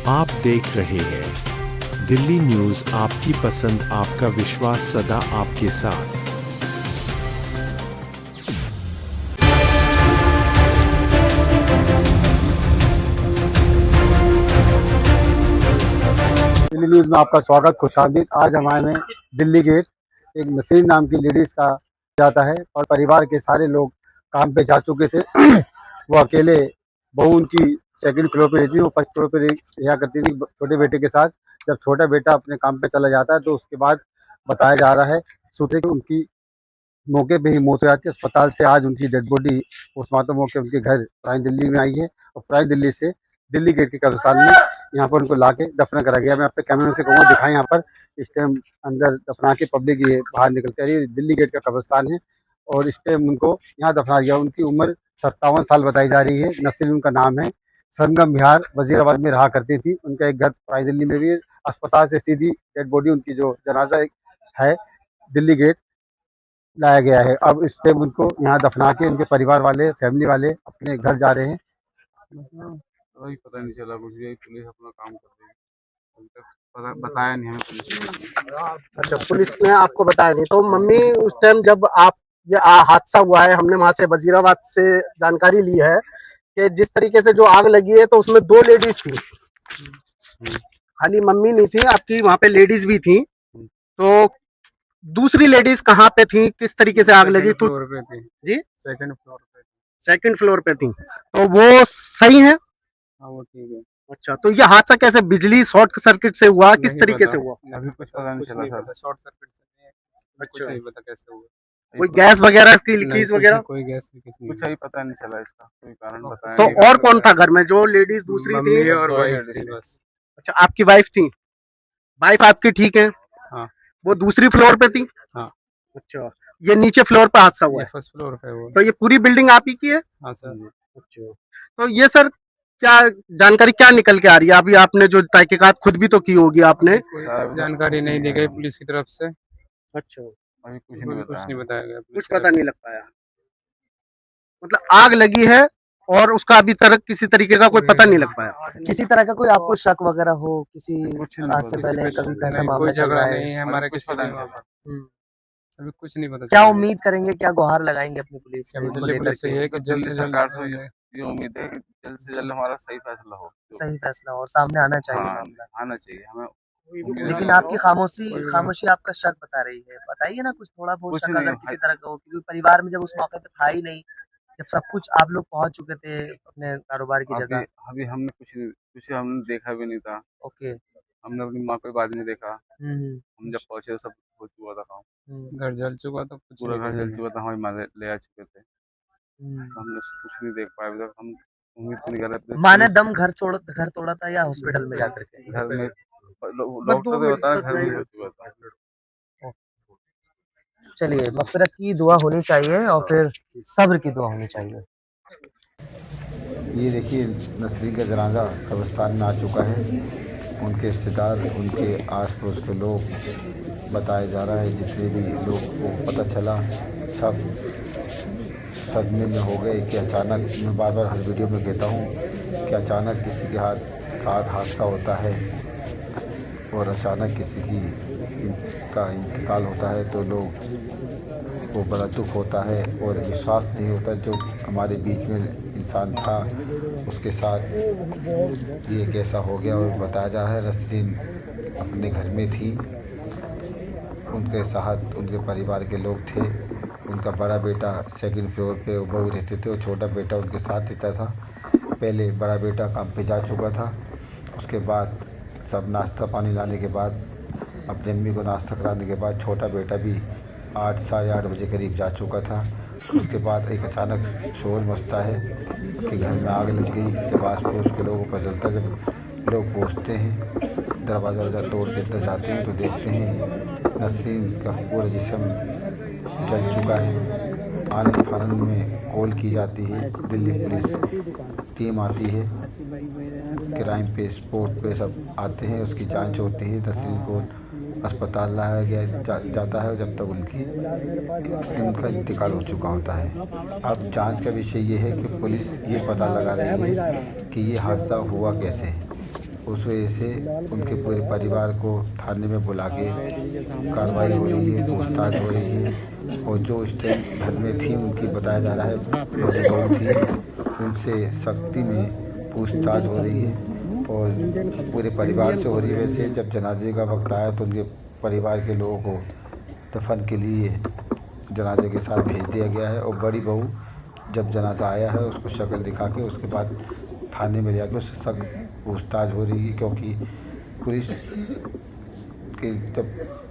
आप देख रहे हैं दिल्ली न्यूज़, आपकी पसंद, आपका विश्वास, सदा आपके साथ। दिल्ली न्यूज़ में आपका स्वागत, खुशामदीद। आज हमारे में दिल्ली गेट एक नसीर नाम की लेडीज़ का जाता है और परिवार के सारे लोग काम पे जा चुके थे। वो अकेले, बहू उनकी सेकंड फ्लोर पे रहती थी, वो फर्स्ट फ्लोर पे रहा करती थी छोटे बेटे के साथ। जब छोटा बेटा अपने काम पे चला जाता है तो उसके बाद बताया जा रहा है सूत्रों कि उनकी मौके पे ही मौत हो जाती है। अस्पताल से आज उनकी डेड बॉडी पोस्टमार्टम होकर उनके घर पुरानी दिल्ली में आई है और पुरानी दिल्ली से दिल्ली गेट के कब्रिस्तान में यहाँ पर उनको लाके दफना करा गया। मैं अपने कैमरे से कहूँगा दिखाएं, यहाँ पर इस टाइम अंदर दफना के पब्लिक ये बाहर निकलते रही। दिल्ली गेट का कब्रिस्तान है और इस टाइम उनको यहाँ दफना गया। उनकी उम्र 57 साल बताई जा रही है। नसीर उनका नाम है। संगम विहार वजीराबाद में रहा करती थी। उनका एक घर पुरानी दिल्ली में भी है। अस्पताल से सीधी डेड बॉडी उनकी जो जनाजा है दिल्ली गेट लाया गया है। अब इस टाइम उनको यहाँ दफना के उनके परिवार वाले, फैमिली वाले अपने घर जा रहे हैं। वही पता नहीं चला कुछ भी। पुलिस अपना काम कर रही है, अभी तक बताया नहीं हमें पुलिस ने। अच्छा, पुलिस ने आपको बताया नहीं? तो मम्मी उस टाइम जब आप ये हादसा हुआ है, हमने वहां से वजीराबाद से जानकारी ली है कि जिस तरीके से जो आग लगी है तो उसमें 2 लेडीज थी, खाली मम्मी नहीं थी, आपकी वहां पे लेडीज भी थी। तो दूसरी लेडीज कहाँ पे थी, किस तरीके से आग लगी? तो फ्लोर पे थी जी, सेकंड फ्लोर पे। सेकंड फ्लोर पे थी। तो वो सही है? हाँ वो ठीक है। अच्छा, तो ये हादसा कैसे, बिजली शॉर्ट सर्किट से हुआ, किस नहीं तरीके पता, से हुआ? अभी कुछ पता नहीं चला सर। शॉर्ट सर्किट से नहीं है, कुछ अच्छा। नहीं पता कैसे हुआ। कोई गैस वगैरह की लीकेज वगैरह? कोई गैस लीकेज नहीं, कुछ अभी पता नहीं चला इसका, कोई कारण बताया तो नहीं। और कौन था घर में? जो लेडीज दूसरी थी? मम्मी और वाइफ थी बस। अच्छा, आपकी वाइफ थी? वाइफ आपकी ठीक है? हाँ। वो दूसरी फ्लोर पे थी? हाँ। अच्छा, ये नीचे फ्लोर पे हादसा हुआ है? फर्स्ट फ्लोर पे वो। तो ये पूरी बिल्डिंग आप ही की है? हाँ सर। अच्छा, तो ये सर क्या जानकारी क्या निकल के आ रही है? अभी आपने जो तहकीकात खुद भी तो की होगी आपने। जानकारी नहीं दी गई पुलिस की तरफ से। अच्छा, अभी कुछ नहीं बताया गया, कुछ पता नहीं लग पाया। मतलब आग लगी है और उसका अभी तक किसी तरीके का कोई पता नहीं लग पाया। किसी तरह का कोई आपको शक वगैरह हो किसी कुछ आज से पहले कभी कैसा मामला चल रहा है? नहीं है हमारे किसी भी वहाँ पर। अभी कुछ नहीं पता क्या चला। उम्मीद करेंगे, क्या गुहार लगाएंगे अपनी पुलिस से इसको दिल्ली लेकर पुलिस से ये है कि जल्द से जल्द सरकार से ये उम्मीद है कि जल्द से जल्द हमारा सही फैसला हो। सही फैसला और सामने आना चाहिए हाँ, मामला? आना चाहिए हमें। उम्मीद है लेकिन कि आपकी खामोशी आपका शक बता रही है। बताइए ना कुछ थोड़ा बहुत कुछ शक नहीं अगर है किसी भाई। तरह का हो, क्योंकि परिवार में जब उस मौके पे था ही नहीं, जब सब कुछ आप लोग पहुंच चुके थे अपने कारोबार की जगह। अभी हमने कुछ हमने देखा भी नहीं था। ओके। हमने अपनी माँ को बाद में देखा। हम्म। हम जब पहुंचे तो सब हो चुका था काम। घर जल चुका था, कुछ पूरा नहीं घर जल पता। चुका था, हमारी माँ ले आ चुके थे। तो हमने कुछ नहीं देख पाए अभी तक। हम उम्मीद तो नहीं कर रहे थे। माँ ने दम घर तोड़ा था या हॉस्पिटल में जाकर के? घर में डॉक्टर तो बता रहे घर में हो चुका था। चलिए, मग़फ़िरत की दुआ होनी चाहिए और फिर सब्र की दुआ होनी चाहिए। ये देखिए नसरीन का जनाजा कब्रिस्तान में आ चुका है। उनके रिश्तेदार, उनके आस पड़ोस के लोग, बताया जा रहा है जितने भी लोग को पता चला सब सदमे में हो गए कि अचानक, मैं बार बार हर वीडियो में कहता हूँ कि अचानक किसी के साथ हादसा होता है और अचानक किसी का इंतकाल होता है तो लोग वो बड़ा दुख होता है और विश्वास नहीं होता जो हमारे बीच में इंसान था उसके साथ ये कैसा हो गया। और बताया जा रहा है नसरीन अपने घर में थी, उनके साथ उनके परिवार के लोग थे। उनका बड़ा बेटा सेकंड फ्लोर पे वो बहू रहते थे और छोटा बेटा उनके साथ रहता था। पहले बड़ा बेटा काम पे जा चुका था, उसके बाद सब नाश्ता पानी लाने के बाद, अपनी अम्मी को नाश्ता कराने के बाद छोटा बेटा भी 8 साढ़े 8 बजे करीब जा चुका था। उसके बाद एक अचानक शोर मचता है कि घर में आग लग गई। जब आस पड़ोस के लोगों को पता चलता, जब लोग पहुंचते हैं, दरवाज़ा तोड़ के अंदर जाते हैं तो देखते हैं नसरीन का पूरा जिस्म जल चुका है। आनन फानन में कॉल की जाती है, दिल्ली पुलिस टीम आती है, क्राइम पे स्पॉट पे सब आते हैं, उसकी जांच होती है। नसरीन को अस्पताल लाया जाता है जब तक इनका इंतकाल हो चुका होता है। अब जांच का विषय ये है कि पुलिस ये पता लगा रही है कि ये हादसा हुआ कैसे उस वजह से उनके पूरे परिवार को थाने में बुला के कार्रवाई हो रही है, पूछताछ हो रही है। और जो उस टाइम घर में थी उनकी बताया जा रहा है बड़ी बहू थी, उनसे सख्ती में पूछताछ हो रही है और पूरे परिवार से हो रही है। वैसे जब जनाजे का वक्त आया तो उनके परिवार के लोगों को दफन के लिए जनाजे के साथ भेज दिया गया है। और बड़ी बहू जब जनाजा आया है उसको शक्ल दिखा के उसके बाद थाने में ले जाके उससे सख्त पूछताछ हो रही है, क्योंकि पुलिस की जब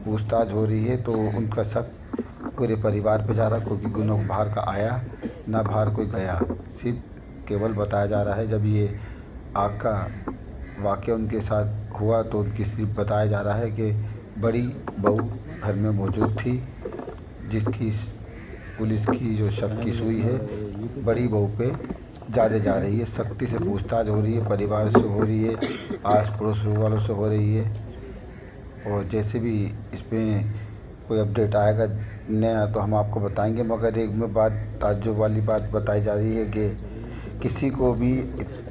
पूछताछ हो रही है तो उनका शक पूरे परिवार पे जा रहा है, क्योंकि उन्होंने बाहर का आया ना बाहर कोई गया, सिर्फ केवल बताया जा रहा है। जब ये आग का वाक़या उनके साथ हुआ तो उनकी सिर्फ बताया जा रहा है कि बड़ी बहू घर में मौजूद थी, जिसकी पुलिस की जो शक की सुई है बड़ी बहू पे ज़्यादा जा रही है। सख्ती से पूछताछ हो रही है, परिवार से हो रही है, आस पड़ोस वालों से हो रही है। और जैसे भी इसमें कोई अपडेट आएगा नया तो हम आपको बताएंगे। मगर एक में बात ताज्जुब वाली बात बताई जा रही है कि किसी को भी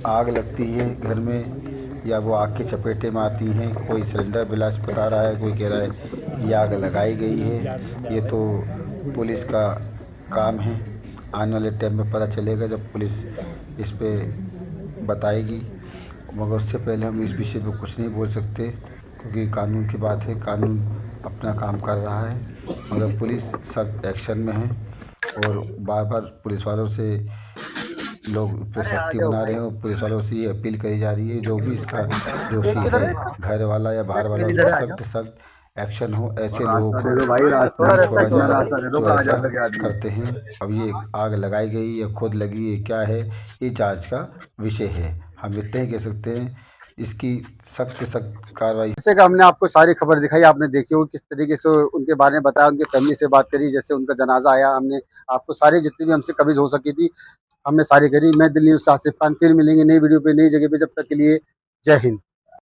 आग लगती है घर में या वो आग के चपेटे में आती हैं, कोई सिलेंडर ब्लास्ट बता रहा है, कोई कह रहा है ये आग लगाई गई है। ये तो पुलिस का काम है, आने वाले टाइम में पता चलेगा जब पुलिस इस पे बताएगी। मगर उससे पहले हम इस विषय पे कुछ नहीं बोल सकते, क्योंकि कानून की बात है, कानून अपना काम कर रहा है। मगर पुलिस सख्त एक्शन में है और बार बार पुलिस वालों से लोग पे सख्ती बना रहे हैं और पुलिस वालों से ये अपील करी जा रही है जो भी इसका दोषी है, घर वाला या बाहर वाला, उस पर सख्त सख्त एक्शन हो। ऐसे लोगों को नहीं छोड़ा जाए जो ऐसा करते हैं। अब ये आग लगाई गई या खुद लगी है क्या है, ये जांच का विषय है। हम इतने ही कह सकते हैं, इसकी सख्त सख्त कार्रवाई। जैसे कि हमने आपको सारी खबर दिखाई, आपने देखी हो किस तरीके से उनके बारे में बताया, उनके फैमिली से बात करी, जैसे उनका जनाजा आया, हमने आपको सारी जितनी भी हमसे कवरेज हो सकी थी हमने सारी करी। मैं दिल्ली न्यूज़ से आसिफ खान, फिर मिलेंगे नई वीडियो पे नई जगह पे, जब तक के लिए जय हिंद।